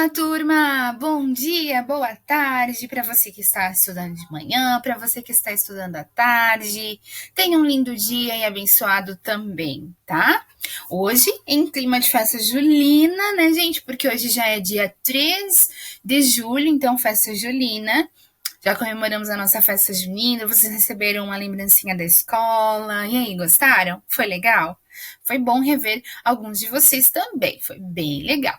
Olá, turma! Bom dia, boa tarde para você que está estudando de manhã, para você que está estudando à tarde. Tenha um lindo dia e abençoado também, tá? Hoje, em clima de festa julina, né, gente? Porque hoje já é dia 3 de julho, então festa julina. Já comemoramos a nossa festa junina, vocês receberam uma lembrancinha da escola. E aí, gostaram? Foi legal? Foi bom rever alguns de vocês também, foi bem legal.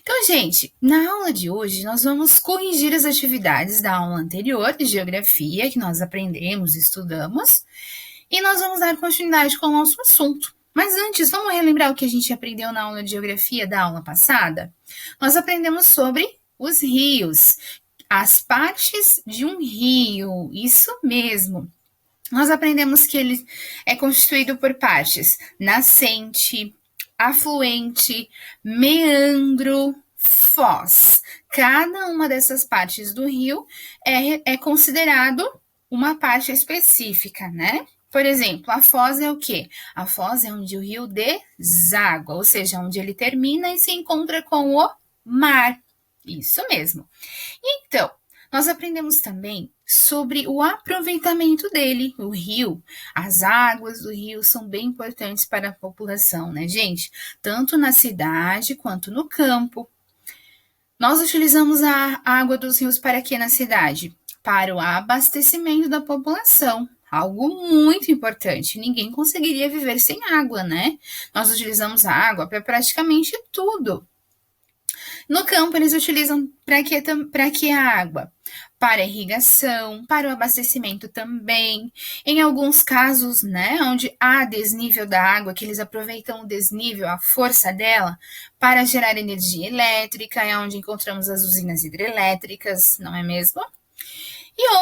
Então, gente, na aula de hoje nós vamos corrigir as atividades da aula anterior de geografia que nós aprendemos e estudamos, e nós vamos dar continuidade com o nosso assunto. Mas antes, vamos relembrar o que a gente aprendeu na aula de geografia da aula passada? Nós aprendemos sobre os rios, as partes de um rio, isso mesmo. Nós aprendemos que ele é constituído por partes nascente, afluente, meandro, foz. Cada uma dessas partes do rio é considerado uma parte específica, né? Por exemplo, a foz é o quê? A foz é onde o rio deságua, ou seja, onde ele termina e se encontra com o mar. Isso mesmo. Então, nós aprendemos também sobre o aproveitamento dele, o rio. As águas do rio são bem importantes para a população, né, gente? Tanto na cidade quanto no campo. Nós utilizamos a água dos rios para quê na cidade? Para o abastecimento da população. Algo muito importante. Ninguém conseguiria viver sem água, né? Nós utilizamos a água para praticamente tudo. No campo, eles utilizam para que a água? Para irrigação, para o abastecimento também. Em alguns casos, né, onde há desnível da água, que eles aproveitam o desnível, a força dela, para gerar energia elétrica, é onde encontramos as usinas hidrelétricas, não é mesmo? E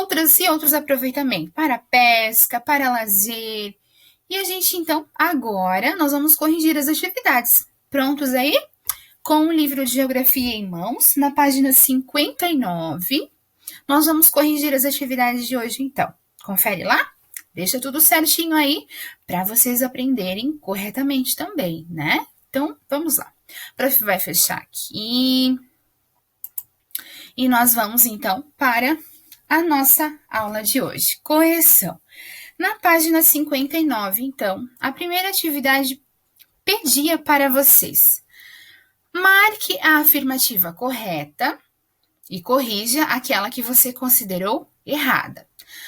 outros aproveitamentos, para pesca, para lazer. E a gente, então, agora, nós vamos corrigir as atividades. Prontos aí? Com o livro de geografia em mãos, na página 59, nós vamos corrigir as atividades de hoje, então. Confere lá? Deixa tudo certinho aí para vocês aprenderem corretamente também, né? Então, vamos lá. O prof vai fechar aqui. E nós vamos, então, para a nossa aula de hoje. Correção. Na página 59, então, a primeira atividade pedia para vocês: marque a afirmativa correta e corrija aquela que você considerou errada.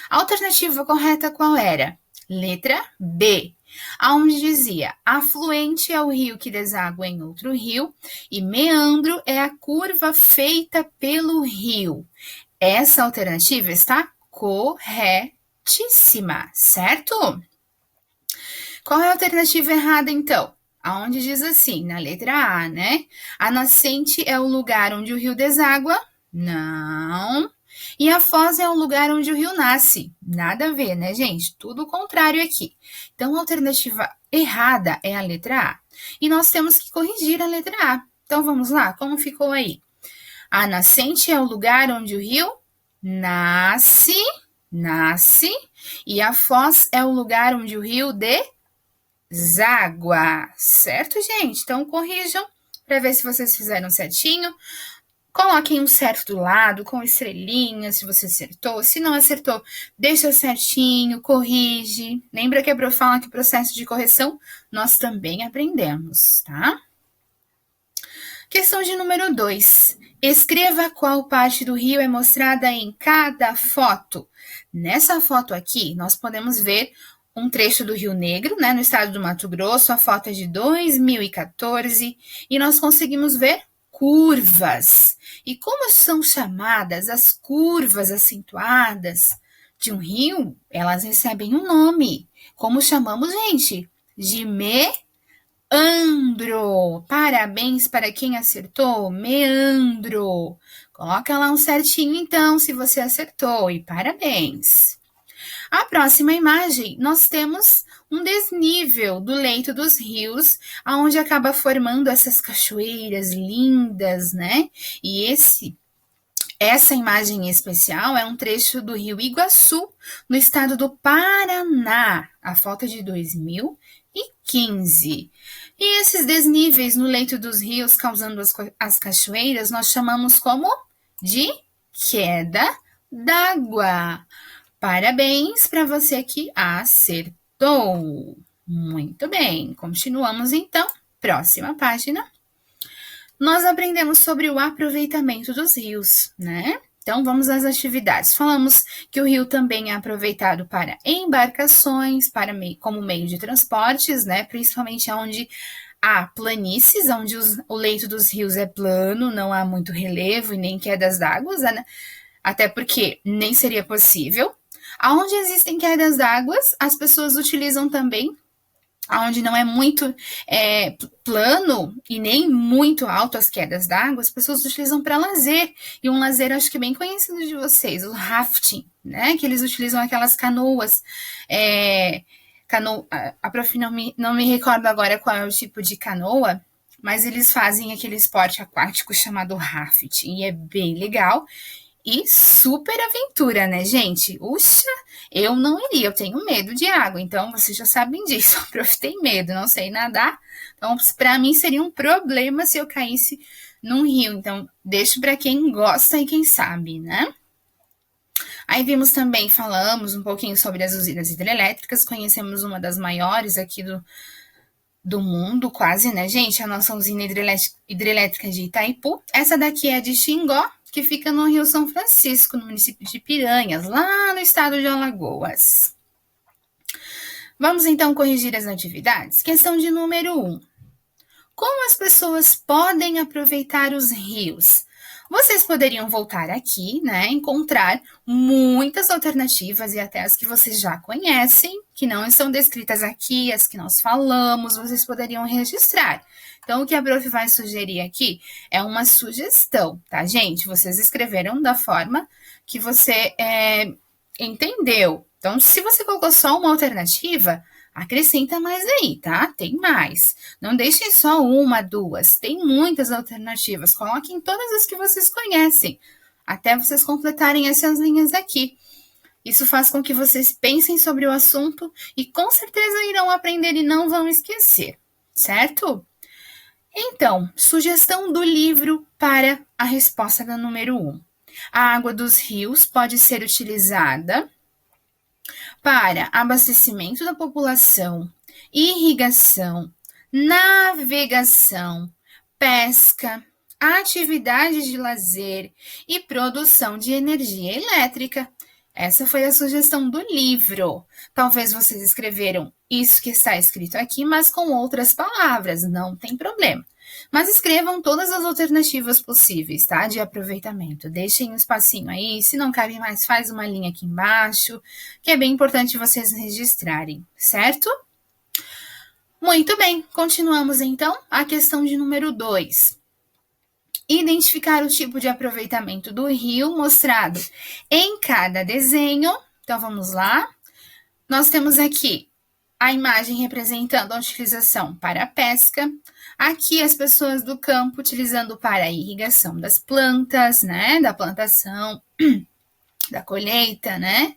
A alternativa correta qual era? Letra B, onde dizia: afluente é o rio que deságua em outro rio e meandro é a curva feita pelo rio. Essa alternativa está corretíssima, certo? Qual é a alternativa errada, então? Aonde diz assim, na letra A, né? A nascente é o lugar onde o rio deságua? Não. E a foz é o lugar onde o rio nasce? Nada a ver, né, gente? Tudo o contrário aqui. Então, a alternativa errada é a letra A. E nós temos que corrigir a letra A. Então, vamos lá? Como ficou aí? A nascente é o lugar onde o rio nasce, e a foz é o lugar onde o rio deságua, certo, gente? Então, corrijam para ver se vocês fizeram certinho. Coloquem um certo do lado, com estrelinha, se você acertou. Se não acertou, deixa certinho, corrige. Lembra que a prof fala que o processo de correção nós também aprendemos, tá? Questão de número 2. Escreva qual parte do rio é mostrada em cada foto. Nessa foto aqui, nós podemos ver um trecho do Rio Negro, né, no estado do Mato Grosso. A foto é de 2014 e nós conseguimos ver curvas. E como são chamadas as curvas acentuadas de um rio? Elas recebem um nome. Como chamamos, gente? De meandro. Parabéns para quem acertou. Meandro. Coloca lá um certinho, então, se você acertou. E parabéns. A próxima imagem, nós temos um desnível do leito dos rios, onde acaba formando essas cachoeiras lindas, né? E essa imagem especial é um trecho do Rio Iguaçu, no estado do Paraná. A foto é de 2015. E esses desníveis no leito dos rios causando as cachoeiras, nós chamamos como de queda d'água. Parabéns para você que acertou. Muito bem, continuamos então. Próxima página. Nós aprendemos sobre o aproveitamento dos rios, né? Então, vamos às atividades. Falamos que o rio também é aproveitado para embarcações, como meio de transportes, né? Principalmente onde há planícies, onde o leito dos rios é plano, não há muito relevo e nem quedas d'água, né? Até porque nem seria possível. Aonde existem quedas d'água, as pessoas utilizam também, onde não é muito plano e nem muito alto as quedas d'água, as pessoas utilizam para lazer. E um lazer, acho que bem conhecido de vocês, o rafting, né? Que eles utilizam aquelas canoas. A prof não me recordo agora qual é o tipo de canoa, mas eles fazem aquele esporte aquático chamado rafting. E é bem legal. E super aventura, né, gente? Uxa, eu não iria, eu tenho medo de água, então vocês já sabem disso. A prof tem medo, não sei nadar. Então, para mim seria um problema se eu caísse num rio. Então, deixo para quem gosta e quem sabe, né? Aí falamos um pouquinho sobre as usinas hidrelétricas, conhecemos uma das maiores aqui do mundo, quase, né, gente? A nossa usina hidrelétrica de Itaipu. Essa daqui é de Xingó, que fica no Rio São Francisco, no município de Piranhas, lá no estado de Alagoas. Vamos então corrigir as atividades? Questão de número 1. Como as pessoas podem aproveitar os rios? Vocês poderiam voltar aqui, né, encontrar muitas alternativas e até as que vocês já conhecem, que não estão descritas aqui, as que nós falamos, vocês poderiam registrar. Então, o que a prof vai sugerir aqui é uma sugestão, tá, gente? Vocês escreveram da forma que você entendeu. Então, se você colocou só uma alternativa, acrescenta mais aí, tá? Tem mais. Não deixem só uma, duas. Tem muitas alternativas. Coloquem todas as que vocês conhecem, até vocês completarem essas linhas aqui. Isso faz com que vocês pensem sobre o assunto e com certeza irão aprender e não vão esquecer, certo? Então, sugestão do livro para a resposta da número 1. A água dos rios pode ser utilizada para abastecimento da população, irrigação, navegação, pesca, atividades de lazer e produção de energia elétrica. Essa foi a sugestão do livro. Talvez vocês escreveram isso que está escrito aqui, mas com outras palavras, não tem problema. Mas escrevam todas as alternativas possíveis, tá? De aproveitamento. Deixem um espacinho aí. Se não cabe mais, faz uma linha aqui embaixo, que é bem importante vocês registrarem, certo? Muito bem, continuamos então a questão de número 2. Identificar o tipo de aproveitamento do rio mostrado em cada desenho. Então, vamos lá. Nós temos aqui a imagem representando a utilização para a pesca. Aqui as pessoas do campo utilizando para a irrigação das plantas, né? Da plantação, da colheita, né?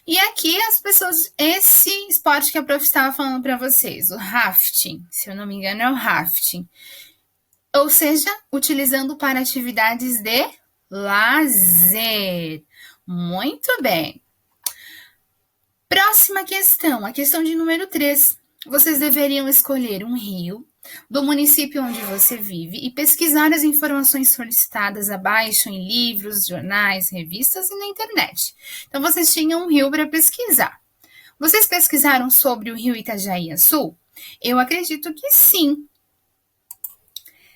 E aqui as pessoas, esse esporte que a prof estava falando para vocês, o rafting, se eu não me engano é o rafting. Ou seja, utilizando para atividades de lazer. Muito bem. Próxima questão, a questão de número 3. Vocês deveriam escolher um rio do município onde você vive e pesquisar as informações solicitadas abaixo em livros, jornais, revistas e na internet. Então, vocês tinham um rio para pesquisar. Vocês pesquisaram sobre o rio Itajaí-Açu? Eu acredito que sim.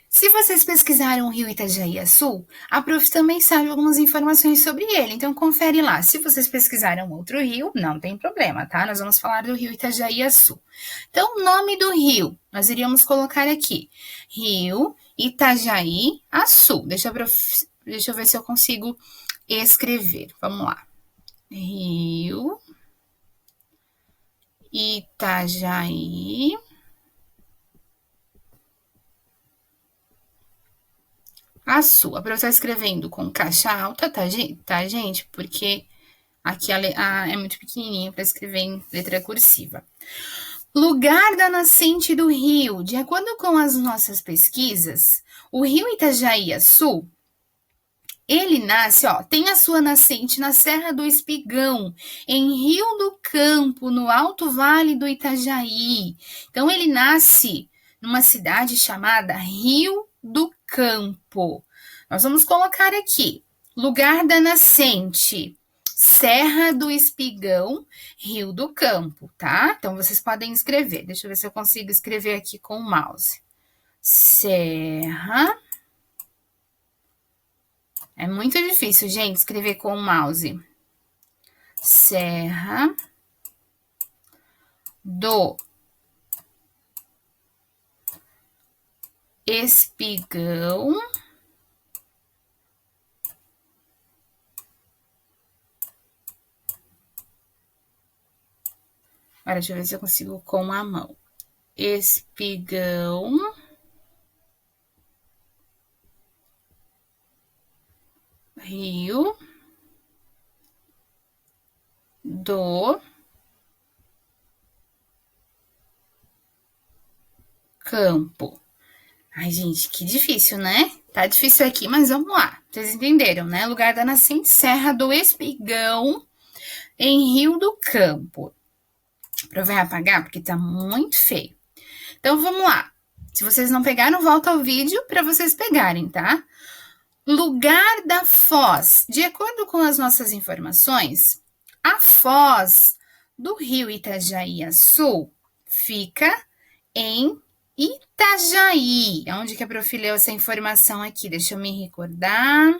Se vocês pesquisaram o rio Itajaí-Açu, a prof também sabe algumas informações sobre ele, então confere lá. Se vocês pesquisaram outro rio, não tem problema, tá? Nós vamos falar do rio Itajaí-Açu. Então, o nome do rio, nós iríamos colocar aqui, Rio Itajaí-Açu. Deixa eu ver se eu consigo escrever. Vamos lá. Rio Itajaí Açu. A professora escrevendo com caixa alta, tá, gente? Porque aqui é muito pequenininho para escrever em letra cursiva. Lugar da nascente do rio. De acordo com as nossas pesquisas, o rio Itajaí-Açu, ele nasce, ó, tem a sua nascente na Serra do Espigão, em Rio do Campo, no Alto Vale do Itajaí. Então, ele nasce numa cidade chamada Rio do Campo. Nós vamos colocar aqui, lugar da nascente, Serra do Espigão, Rio do Campo, tá? Então, vocês podem escrever. Deixa eu ver se eu consigo escrever aqui com o mouse. Serra. É muito difícil, gente, escrever com o mouse. Serra do Espigão. Agora, deixa eu ver se eu consigo com a mão. Espigão. Rio do Campo. Ai, gente, que difícil, né? Tá difícil aqui, mas vamos lá. Vocês entenderam, né? Lugar da nascente, Serra do Espigão, em Rio do Campo. Eu vou apagar porque tá muito feio. Então, vamos lá. Se vocês não pegaram, volta ao vídeo para vocês pegarem, tá? Lugar da foz. De acordo com as nossas informações, a foz do rio Itajaí-Açu fica em Itajaí. Onde que a prof leu essa informação aqui? Deixa eu me recordar.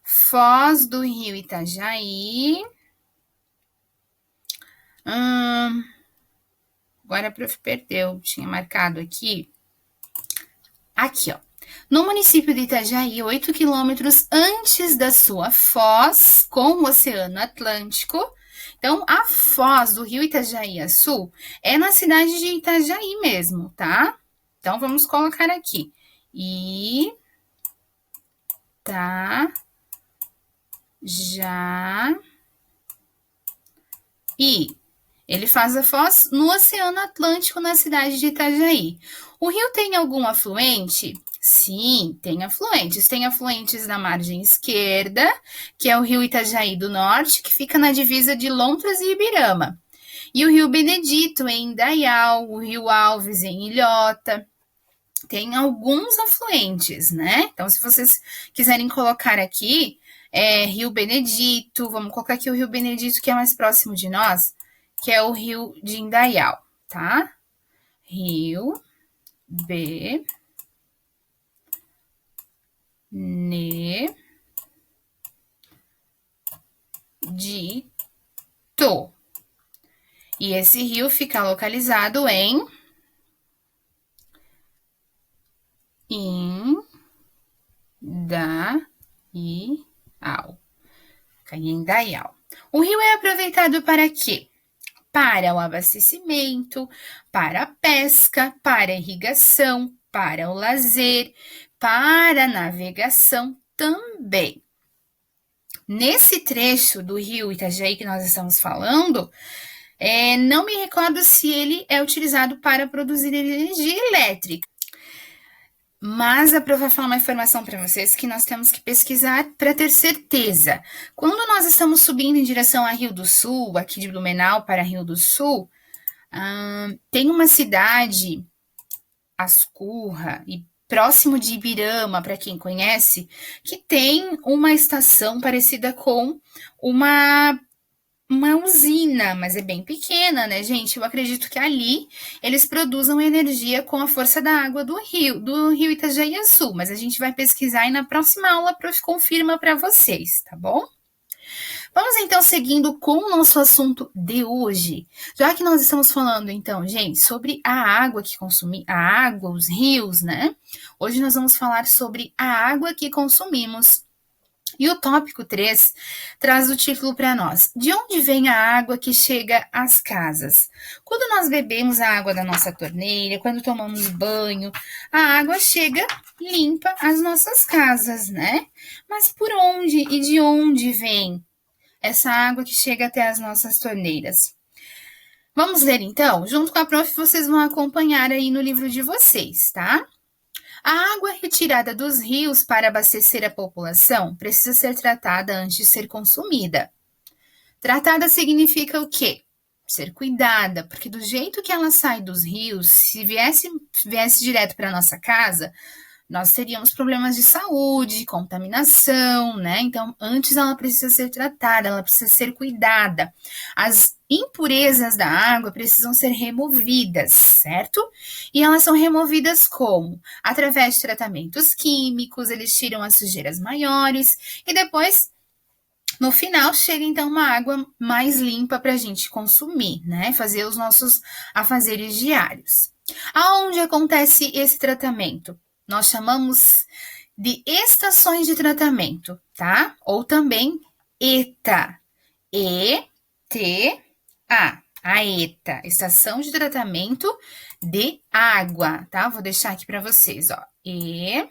Foz do rio Itajaí. Agora a prof perdeu. Tinha marcado aqui. Aqui, ó. No município de Itajaí, 8 quilômetros antes da sua foz com o Oceano Atlântico. Então, a foz do rio Itajaí-Açu é na cidade de Itajaí mesmo, tá? Então, vamos colocar aqui. Itajaí. Ele faz a foz no Oceano Atlântico, na cidade de Itajaí. O rio tem algum afluente? Sim, tem afluentes. Tem afluentes na margem esquerda, que é o rio Itajaí do Norte, que fica na divisa de Lontras e Ibirama. E o rio Benedito, em Indaial, o rio Alves, em Ilhota. Tem alguns afluentes, né? Então, se vocês quiserem colocar aqui, Rio Benedito, vamos colocar aqui o rio Benedito, que é mais próximo de nós, que é o rio de Indaial, tá? Rio Benedito. E esse rio fica localizado em Indaial. O rio é aproveitado para quê? Para o abastecimento, para a pesca, para a irrigação, para o lazer, para a navegação também. Nesse trecho do rio Itajaí que nós estamos falando, não me recordo se ele é utilizado para produzir energia elétrica. Mas a prof vai falar uma informação para vocês que nós temos que pesquisar para ter certeza. Quando nós estamos subindo em direção a Rio do Sul, aqui de Blumenau para Rio do Sul, tem uma cidade, Ascurra, e próximo de Ibirama, para quem conhece, que tem uma estação parecida com uma usina, mas é bem pequena, né, gente? Eu acredito que ali eles produzam energia com a força da água do rio Itajaí-Açu, mas a gente vai pesquisar e na próxima aula a prof confirma para vocês, tá bom? Vamos então seguindo com o nosso assunto de hoje. Já que nós estamos falando então, gente, sobre a água que consumimos, a água, os rios, né? Hoje nós vamos falar sobre a água que consumimos. E o tópico 3 traz o título para nós. De onde vem a água que chega às casas? Quando nós bebemos a água da nossa torneira, quando tomamos banho, a água chega limpa às nossas casas, né? Mas por onde e de onde vem essa água que chega até as nossas torneiras? Vamos ler então? Junto com a prof, vocês vão acompanhar aí no livro de vocês, tá? A água retirada dos rios para abastecer a população precisa ser tratada antes de ser consumida. Tratada significa o quê? Ser cuidada, porque do jeito que ela sai dos rios, se viesse direto para nossa casa, nós teríamos problemas de saúde, contaminação, né? Então, antes ela precisa ser tratada, ela precisa ser cuidada. As impurezas da água precisam ser removidas, certo? E elas são removidas como? Através de tratamentos químicos, eles tiram as sujeiras maiores e depois no final, chega então uma água mais limpa para a gente consumir, né? Fazer os nossos afazeres diários. Aonde acontece esse tratamento? Nós chamamos de estações de tratamento, tá? Ou também ETA. E-T-A. A ETA, Estação de Tratamento de Água, tá? Vou deixar aqui para vocês, ó. E-T-T-A.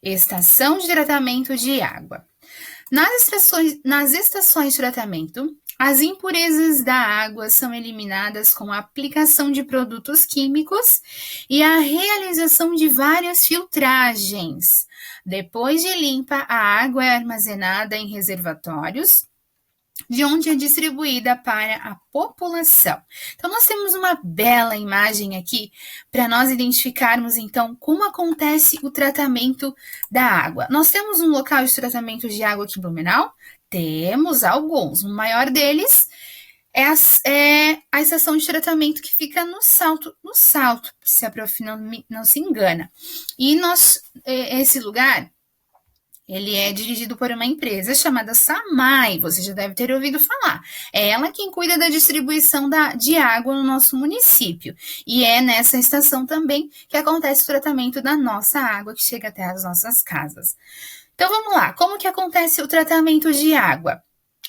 Estação de tratamento de água. Nas estações de tratamento, as impurezas da água são eliminadas com a aplicação de produtos químicos e a realização de várias filtragens. Depois de limpa, a água é armazenada em reservatórios, de onde é distribuída para a população. Então, nós temos uma bela imagem aqui para nós identificarmos, então, como acontece o tratamento da água. Nós temos um local de tratamento de água aqui em Blumenau? Temos alguns. O maior deles é a estação de tratamento que fica no Salto, se a prof não se engana. E esse lugar, ele é dirigido por uma empresa chamada Samai, você já deve ter ouvido falar. É ela quem cuida da distribuição de água no nosso município. E é nessa estação também que acontece o tratamento da nossa água que chega até as nossas casas. Então vamos lá, como que acontece o tratamento de água?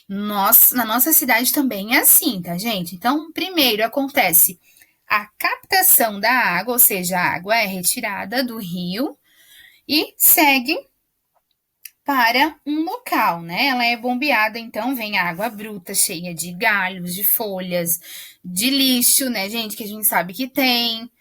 Na nossa cidade também é assim, tá, gente? Então, primeiro acontece a captação da água, ou seja, a água é retirada do rio e segue para um local, né? Ela é bombeada, então vem água bruta, cheia de galhos, de folhas, de lixo, né, gente? Que a gente sabe que tem.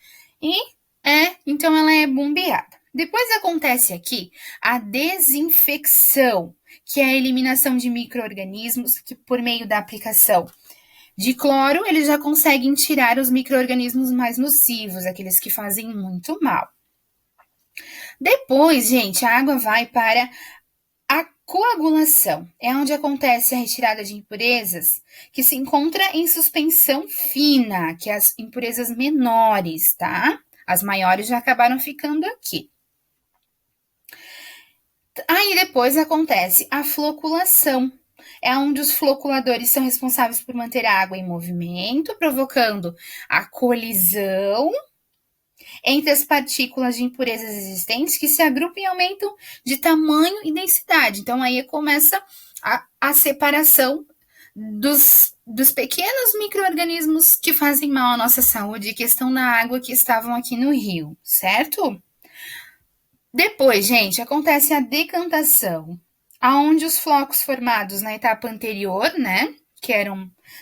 Então ela é bombeada. Depois acontece aqui a desinfecção, que é a eliminação de micro-organismos que por meio da aplicação de cloro, eles já conseguem tirar os micro-organismos mais nocivos, aqueles que fazem muito mal. Depois, gente, a água vai para a coagulação. É onde acontece a retirada de impurezas que se encontra em suspensão fina, que é as impurezas menores, tá? As maiores já acabaram ficando aqui. Aí depois acontece a floculação. É onde os floculadores são responsáveis por manter a água em movimento, provocando a colisão entre as partículas de impurezas existentes que se agrupam e aumentam de tamanho e densidade. Então, aí começa a separação dos pequenos micro-organismos que fazem mal à nossa saúde e que estão na água que estavam aqui no rio, certo? Depois, gente, acontece a decantação, aonde os flocos formados na etapa anterior, né,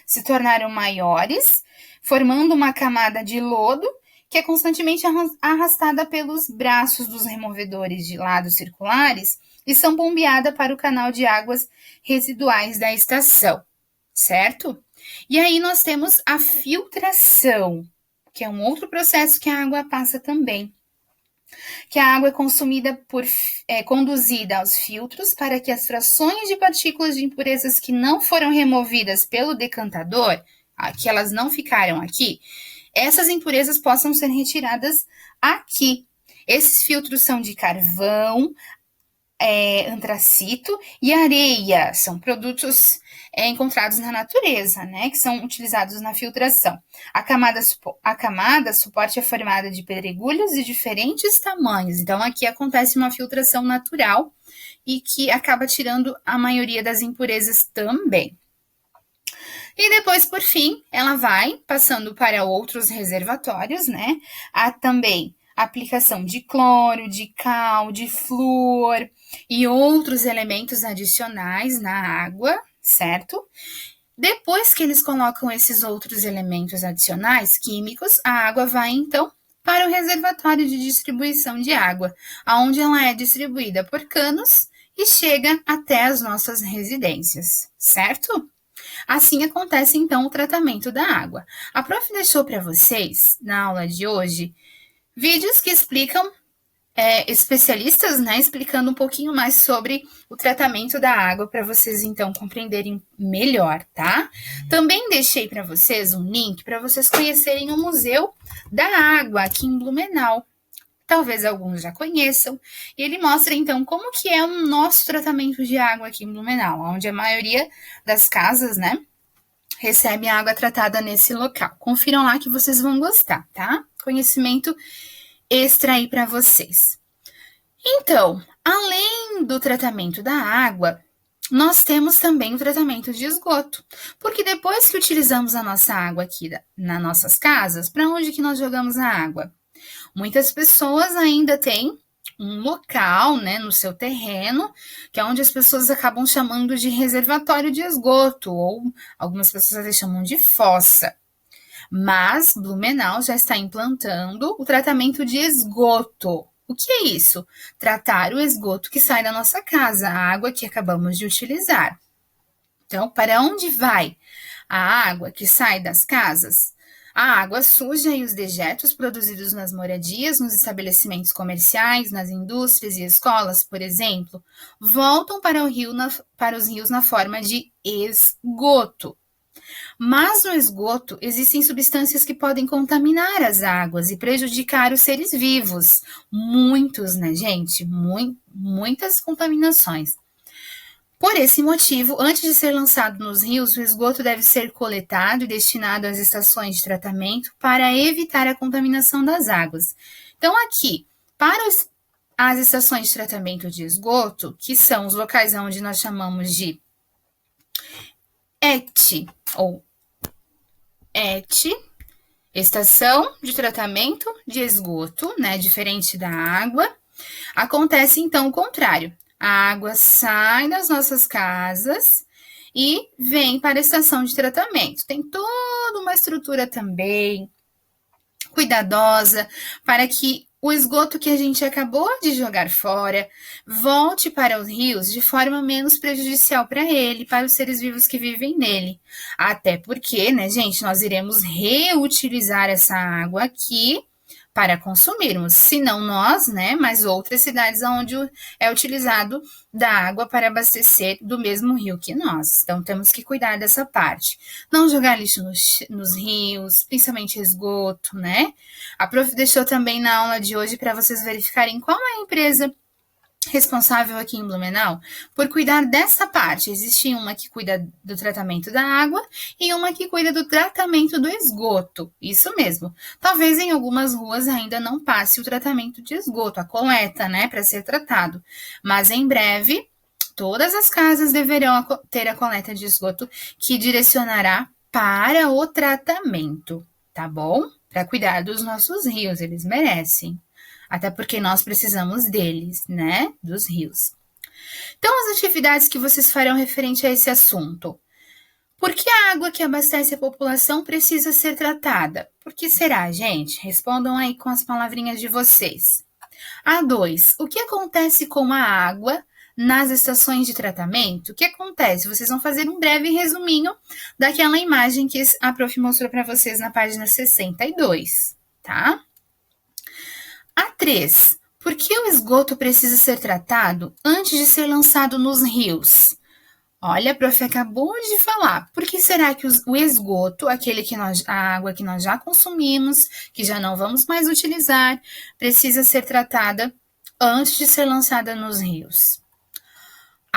se tornaram maiores, formando uma camada de lodo que é constantemente arrastada pelos braços dos removedores de lados circulares e são bombeadas para o canal de águas residuais da estação, certo? E aí nós temos a filtração, que é um outro processo que a água passa também. Que a água é conduzida aos filtros para que as frações de partículas de impurezas que não foram removidas pelo decantador, que elas não ficaram aqui, essas impurezas possam ser retiradas aqui. Esses filtros são de carvão, antracito e areia. São produtos encontrados na natureza, né, que são utilizados na filtração. A camada suporte é formada de pedregulhos de diferentes tamanhos. Então, aqui acontece uma filtração natural e que acaba tirando a maioria das impurezas também. E depois, por fim, ela vai passando para outros reservatórios, né? Há também aplicação de cloro, de cal, de flúor e outros elementos adicionais na água, certo? Depois que eles colocam esses outros elementos adicionais químicos, a água vai então para o reservatório de distribuição de água, onde ela é distribuída por canos e chega até as nossas residências, certo? Assim acontece então o tratamento da água. A prof deixou para vocês, na aula de hoje, vídeos que explicam especialistas, né, explicando um pouquinho mais sobre o tratamento da água para vocês então compreenderem melhor, tá? Também deixei para vocês um link para vocês conhecerem o Museu da Água aqui em Blumenau. Talvez alguns já conheçam, e ele mostra então como que é o nosso tratamento de água aqui em Blumenau, onde a maioria das casas, né, recebe água tratada nesse local. Confiram lá que vocês vão gostar, tá? Conhecimento extra aí para vocês. Então, além do tratamento da água, nós temos também o tratamento de esgoto, porque depois que utilizamos a nossa água aqui nas nossas casas, para onde que nós jogamos a água? Muitas pessoas ainda têm um local, né, no seu terreno, que é onde as pessoas acabam chamando de reservatório de esgoto, ou algumas pessoas até chamam de fossa. Mas Blumenau já está implantando o tratamento de esgoto. O que é isso? Tratar o esgoto que sai da nossa casa, a água que acabamos de utilizar. Então, para onde vai a água que sai das casas? A água suja e os dejetos produzidos nas moradias, nos estabelecimentos comerciais, nas indústrias e escolas, por exemplo, voltam para os rios na forma de esgoto. Mas no esgoto existem substâncias que podem contaminar as águas e prejudicar os seres vivos. Muitos, né, gente? Muitas contaminações. Por esse motivo, antes de ser lançado nos rios, o esgoto deve ser coletado e destinado às estações de tratamento para evitar a contaminação das águas. Então, aqui, para as estações de tratamento de esgoto, que são os locais onde nós chamamos de ET ou ET, estação de tratamento de esgoto, né, diferente da água, acontece então o contrário. A água sai das nossas casas e vem para a estação de tratamento. Tem toda uma estrutura também cuidadosa para que o esgoto que a gente acabou de jogar fora volte para os rios de forma menos prejudicial para ele, para os seres vivos que vivem nele. Até porque, né, gente, nós iremos reutilizar essa água aqui para consumirmos, se não nós, né, mas outras cidades onde é utilizado da água para abastecer do mesmo rio que nós. Então, temos que cuidar dessa parte. Não jogar lixo nos rios, principalmente esgoto, né? A prof deixou também na aula de hoje para vocês verificarem qual é a empresa responsável aqui em Blumenau por cuidar dessa parte. Existe uma que cuida do tratamento da água e uma que cuida do tratamento do esgoto. Isso mesmo. Talvez em algumas ruas ainda não passe o tratamento de esgoto, a coleta, né, para ser tratado. Mas em breve, todas as casas deverão ter a coleta de esgoto que direcionará para o tratamento, tá bom? Para cuidar dos nossos rios, eles merecem. Até porque nós precisamos deles, né? Dos rios. Então, as atividades que vocês farão referente a esse assunto. Por que a água que abastece a população precisa ser tratada? Por que será, gente? Respondam aí com as palavrinhas de vocês. A2. O que acontece com a água nas estações de tratamento? O que acontece? Vocês vão fazer um breve resuminho daquela imagem que a prof mostrou para vocês na página 62, tá? A3. Por que o esgoto precisa ser tratado antes de ser lançado nos rios? Olha, a prof acabou de falar. Por que será que o esgoto, a água que nós já consumimos, que já não vamos mais utilizar, precisa ser tratada antes de ser lançada nos rios?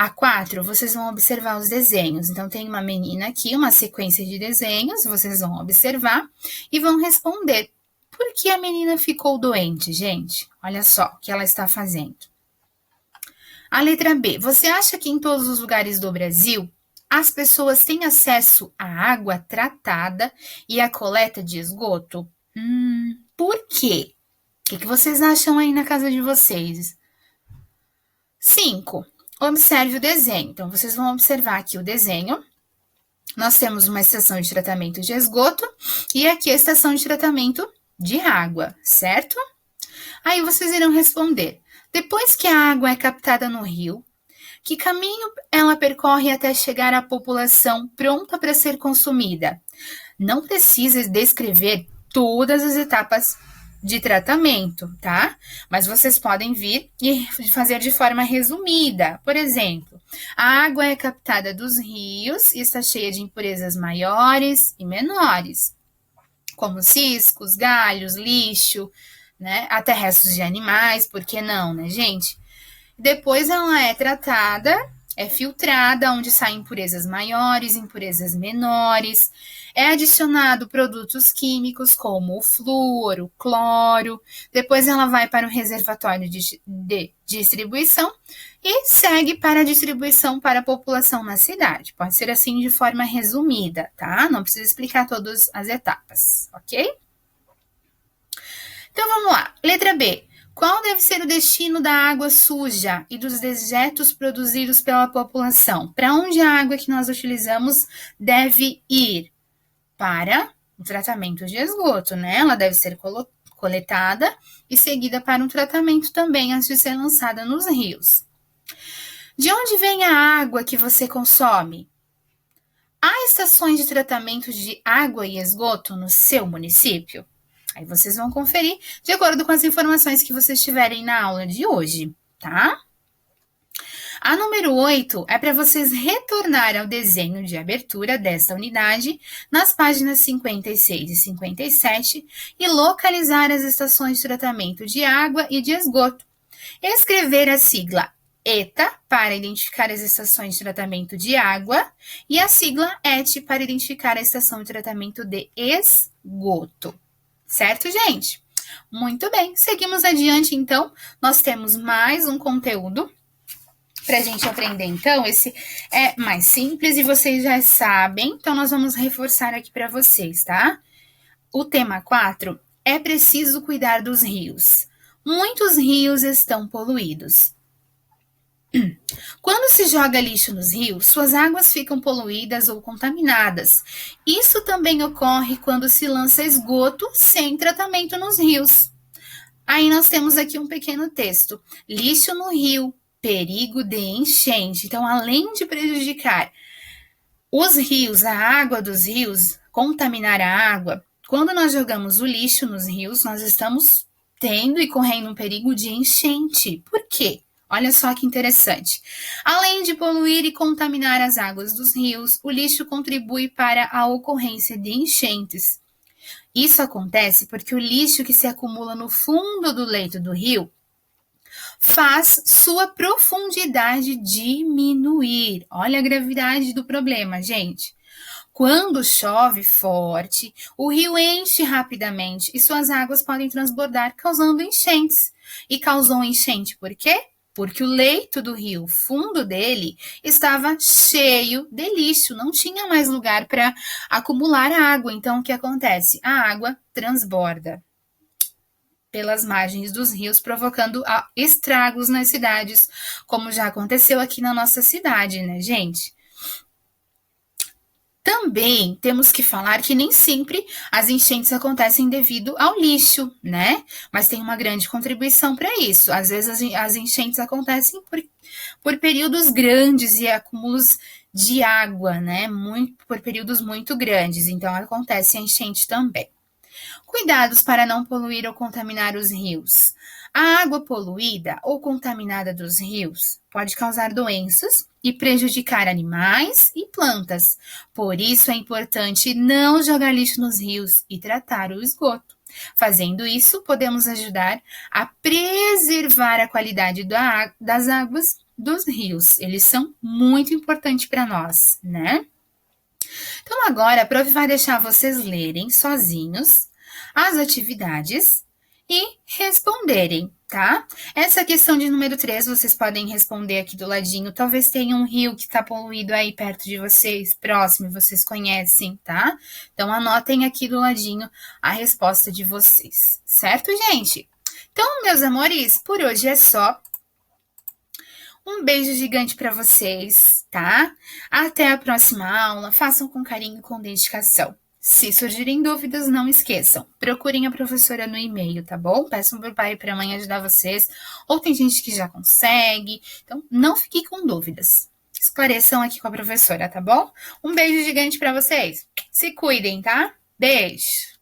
A4, vocês vão observar os desenhos. Então, tem uma menina aqui, uma sequência de desenhos, vocês vão observar e vão responder. Por que a menina ficou doente, gente? Olha só o que ela está fazendo. A letra B. Você acha que em todos os lugares do Brasil as pessoas têm acesso à água tratada e à coleta de esgoto? Por quê? O que vocês acham aí na casa de vocês? 5. Observe o desenho. Então, vocês vão observar aqui o desenho. Nós temos uma estação de tratamento de esgoto e aqui a estação de tratamento de água, certo? Aí vocês irão responder: depois que a água é captada no rio, que caminho ela percorre até chegar à população pronta para ser consumida? Não precisa descrever todas as etapas de tratamento, tá? Mas vocês podem vir e fazer de forma resumida. Por exemplo, a água é captada dos rios e está cheia de impurezas maiores e menores, como ciscos, galhos, lixo, né? Até restos de animais, por que não, né, gente? Depois ela é tratada, é filtrada, onde saem impurezas maiores, impurezas menores. É adicionado produtos químicos como o flúor, o cloro. Depois ela vai para o reservatório de distribuição e segue para a distribuição para a população na cidade. Pode ser assim de forma resumida, tá? Não precisa explicar todas as etapas, ok? Então vamos lá. Letra B. Qual deve ser o destino da água suja e dos dejetos produzidos pela população? Para onde a água que nós utilizamos deve ir? Para o tratamento de esgoto, né? Ela deve ser coletada e seguida para um tratamento também antes de ser lançada nos rios. De onde vem a água que você consome? Há estações de tratamento de água e esgoto no seu município? Aí vocês vão conferir de acordo com as informações que vocês tiverem na aula de hoje, tá? A número 8 é para vocês retornar ao desenho de abertura desta unidade nas páginas 56 e 57 e localizar as estações de tratamento de água e de esgoto. Escrever a sigla ETA para identificar as estações de tratamento de água e a sigla ET para identificar a estação de tratamento de esgoto. Certo, gente? Muito bem, seguimos adiante, então. Nós temos mais um conteúdo para a gente aprender, então. Esse é mais simples e vocês já sabem, então nós vamos reforçar aqui para vocês, tá? O tema 4 é preciso cuidar dos rios. Muitos rios estão poluídos. Quando se joga lixo nos rios, suas águas ficam poluídas ou contaminadas. Isso também ocorre quando se lança esgoto sem tratamento nos rios. Aí nós temos aqui um pequeno texto. Lixo no rio, perigo de enchente. Então, além de prejudicar os rios, a água dos rios, contaminar a água, quando nós jogamos o lixo nos rios, nós estamos tendo e correndo um perigo de enchente. Por quê? Olha só que interessante. Além de poluir e contaminar as águas dos rios, o lixo contribui para a ocorrência de enchentes. Isso acontece porque o lixo que se acumula no fundo do leito do rio faz sua profundidade diminuir. Olha a gravidade do problema, gente. Quando chove forte, o rio enche rapidamente e suas águas podem transbordar, causando enchentes. E causou enchente por quê? Porque o leito do rio, o fundo dele, estava cheio de lixo, não tinha mais lugar para acumular água. Então, o que acontece? A água transborda pelas margens dos rios, provocando estragos nas cidades, como já aconteceu aqui na nossa cidade, né, gente? Também temos que falar que nem sempre as enchentes acontecem devido ao lixo, né? Mas tem uma grande contribuição para isso. Às vezes as enchentes acontecem por períodos grandes e acúmulos de água, né? Por períodos muito grandes. Então acontece a enchente também. Cuidados para não poluir ou contaminar os rios. A água poluída ou contaminada dos rios pode causar doenças e prejudicar animais e plantas. Por isso é importante não jogar lixo nos rios e tratar o esgoto. Fazendo isso, podemos ajudar a preservar a qualidade das águas dos rios. Eles são muito importantes para nós, né? Então agora a prof vai deixar vocês lerem sozinhos as atividades e responderem, tá? Essa questão de número 3, vocês podem responder aqui do ladinho. Talvez tenha um rio que está poluído aí perto de vocês, próximo, vocês conhecem, tá? Então, anotem aqui do ladinho a resposta de vocês, certo, gente? Então, meus amores, por hoje é só. Um beijo gigante para vocês, tá? Até a próxima aula. Façam com carinho e com dedicação. Se surgirem dúvidas, não esqueçam. Procurem a professora no e-mail, tá bom? Peçam pro pai e pra mãe ajudar vocês. Ou tem gente que já consegue. Então, não fiquem com dúvidas. Esclareçam aqui com a professora, tá bom? Um beijo gigante para vocês. Se cuidem, tá? Beijo!